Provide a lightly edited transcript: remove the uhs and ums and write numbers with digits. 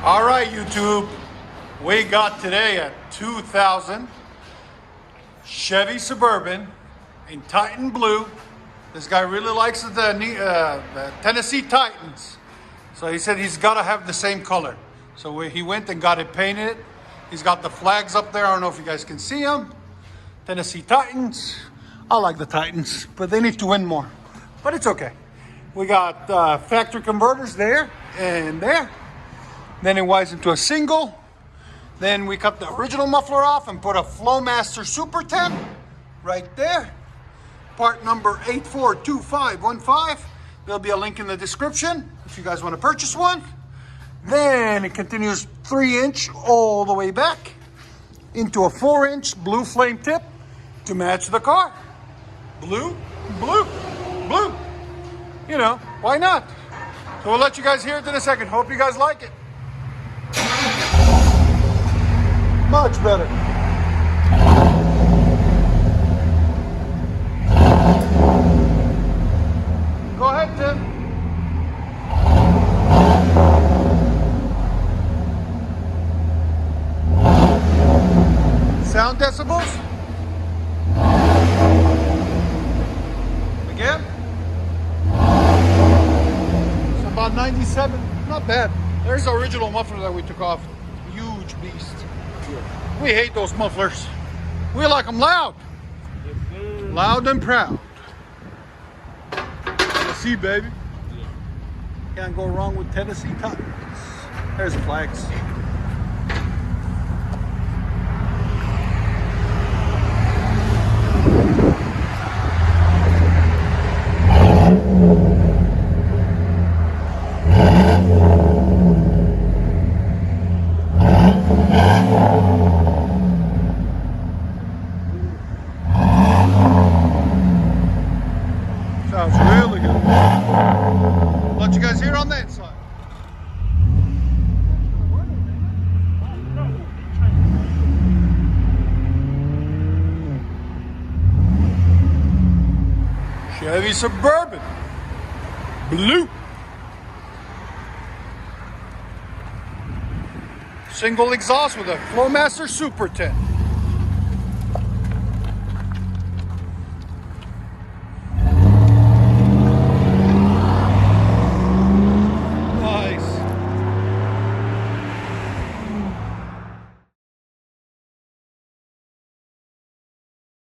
All right, YouTube, we got today a 2000 Chevy Suburban in Titan blue. This guy really likes the Tennessee Titans, so he said he's got to have the same color. So he went and got it painted. He's got the flags up there. I don't know if you guys can see them. Tennessee Titans. I like the Titans, but they need to win more. But it's okay. We got factory converters there and there. Then it wires into a single. Then we cut the original muffler off and put a FLOWMASTER Super 10 right there. Part number 842515. There'll be a link in the description if you guys want to purchase one. Then it continues 3-inch all the way back into a 4-inch blue flame tip to match the car. Blue, blue, blue. You know, why not? So we'll let you guys hear it in a second. Hope you guys like it. Much better. Go ahead, Tim. Sound decibels? Again? It's about 97. Not bad. There's the original muffler that we took off. Huge beast. We hate those mufflers. We like them loud. Loud and proud. Tennessee, baby. Can't go wrong with Tennessee Titans. There's the flags. Sounds really good. Let you guys hear on that side. Chevy Suburban blue. Single exhaust with a FLOWMASTER Super 10.